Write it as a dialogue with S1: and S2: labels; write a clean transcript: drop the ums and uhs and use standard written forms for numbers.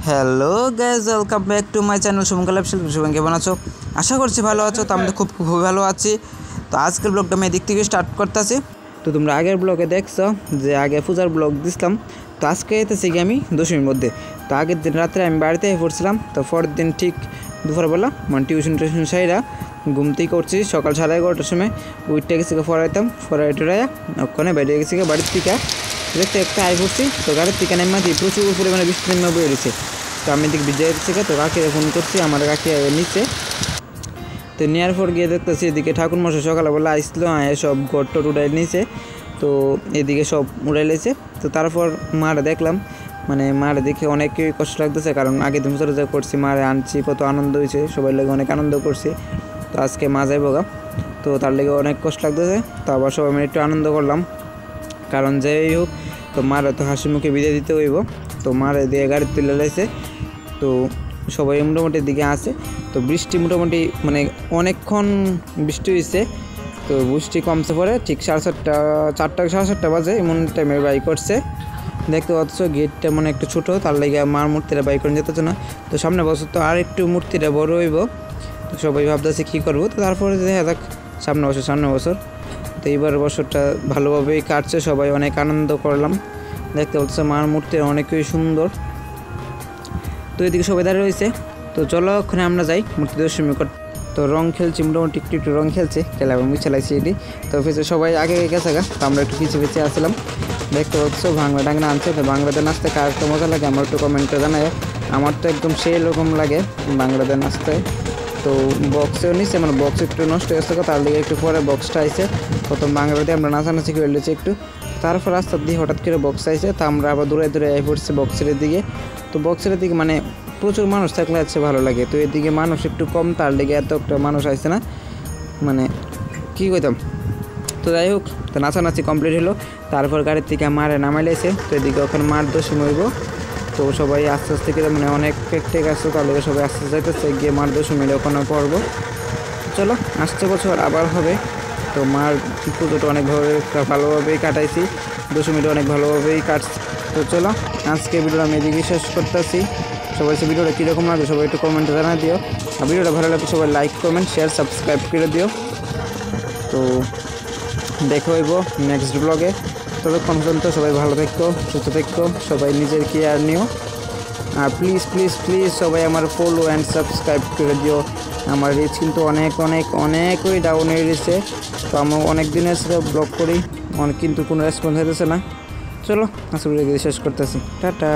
S1: Hello guys, welcome back to my channel Shubhankar lifestyle. Shubhankar কেমন আছো? আশা করছি ভালো আছো। তো আমি তো খুবই ভালো আছি। তো আজকের ব্লগটা আমি এদিক থেকে স্টার্ট করতেছি। তো তোমরা আগের ব্লগে দেখছো যে আগে পূজার ব্লগ দিছিলাম। তো আজকে এতেছি কি আমি দশমীর মধ্যে। তো আগের দিন রাত্রে আমি বাড়িতে পড়ছিলাম। তো পরের দিন ঠিক দুপুরবেলা মানে টিউশন সাইরা ঘুম থেকে করছি সকাল 11:30টার সময়। উইটটা গেছি পড়াইতাম, পড়াই টড়াইয়া ওখানে বেরিয়ে গেছি বাড়ির থেকে। দেখতে একটা আই পড়ছি। তো গাড়ির থেকে নেমে প্রচুর পরিমাণে বৃষ্টি নেমে বেরিয়েছে। তো আমি দিকে ভিজে যাচ্ছি। তো কাকিরে ফোন করছি, আমার কাকি নিচে। তো নেওয়ার পর গিয়ে দেখতেছি এদিকে ঠাকুর মশাই সকালবেলা আসলো, সব ঘর টর উড়াই নিয়েছে। তো এদিকে সব উড়াই লেছে। তো তারপর মারে দেখলাম, মানে মারে দেখে অনেকই কষ্ট লাগতেছে, কারণ আগে দিন যা করছি মারে আনছি, কত আনন্দ হয়েছে, সবাই লেগে অনেক আনন্দ করছি। তো আজকে মা যাইব গা, তো তার লেগে অনেক কষ্ট লাগতেছে। তো আবার সবাই মিলে একটু আনন্দ করলাম, কারণ যাই হোক তো মারা তো হাসি মুখে বিদায় দিতে হইব। তো মারে দিয়ে গাড়ি তুলে লাইছে। তো সবাই মোটামুটি দিকে আসে। তো বৃষ্টি মোটামুটি মানে অনেকক্ষণ বৃষ্টি হয়েছে। তো বৃষ্টি কমছে পরে ঠিক 4:30 বাজে এমন টাইমে বাইক করছে। দেখতে পাচ্ছ গেটটা মানে একটু ছোটো, তার লেগে মার মূর্তিটা বাইক করে যেতেছে না। তো সামনে বছর তো আর একটু মূর্তিটা বড় হইব। তো সবাই ভাবতেছে কী করবো। তো তারপরে দেখা যাক সামনে বছর। তো এইবার বছরটা ভালোভাবেই কাটছে, সবাই অনেক আনন্দ করলাম। দেখতে পাচ্ছ মার মূর্তি অনেকই সুন্দর। তো এদিকে সবাই দাঁড়িয়ে রয়েছে। তো চলো ওখানে আমরা যাই মূর্তি দর্শনী করতে। তো রং খেলছি, মোটামুটি একটু রং খেলছে, খেলা এবং চালাইছি এটি। তো ফেসে সবাই আগে গেছে গা, তো আমরা একটু পিছিয়ে আসলাম। দেখতে পাচ্ছ বাংলা ডাংরা আনছে। তো বাংলাতে নাচতে কার একটা মজা লাগে আমার একটু কমেন্টে জানায়। আমার তো একদম সেই রকম লাগে বাংলাতে নাচতে। তো বক্সেও নিচ্ছে, মানে বক্স একটু নষ্ট হয়ে গেছে, তার দিকে একটু পরে বক্সটা আইছে। প্রথম বাংলাতে আমরা নাচানাচি করে নিয়েছি একটু, তারপর রাস্তার দিয়ে হঠাৎ করে বক্স আইছে। তো আমরা আবার দূরে আই পড়ছি বক্সের দিকে। তো বক্সের দিকে মানে প্রচুর মানুষ থাকলে আছে ভালো লাগে। তো এদিকে মানুষ একটু কম, তার দিকে এত একটা মানুষ আসছে না, মানে কী কইতাম। তো যাই হোক, তো নাচানাচি কমপ্লিট হলো। তারপর গাড়ির থেকে মারে নামাইলেছে। তো এদিকে ওখানে মার দশমী হইব। তো সবাই আস্তে আস্তে করে মানে অনেক টেক আসছে, তার লেগে সবাই আস্তে যাইতেছে গিয়ে মার দশমী ওখানে পড়বো। চলো আসছে বছর আবার হবে। তো মার পুজোটা ভালোভাবেই কাটাইছি, দশমীটা অনেক ভালোভাবেই কাটছি। তো চলো আজকে ভিডিওটা আমি এদিকে শেষ করতেছি। সবাই সে ভিডিওটা কীরকম লাগবে সবাই একটু কমেন্টে জানা দিও। আর ভিডিওটা ভালো লাগবে সবাই লাইক কমেন্ট শেয়ার সাবস্ক্রাইব করে দিও। তো দেখা হইব নেক্সট ব্লগে। ততক্ষণ পর্যন্ত সবাই ভালো থাকো, সুস্থ থাকো, সবাই নিজের কেয়ার নিও। আর প্লিজ সবাই আমার ফলো অ্যান্ড সাবস্ক্রাইব করে দিও। আমার রিচ কিন্তু অনেকই ডাউন হয়ে গেছে। তো আমি অনেক দিনের সাথে ব্লগ করি, কিন্তু কোনো রেসপন্স হইতেছে না। চলো আজকে শেষ করতেছি, টাটা।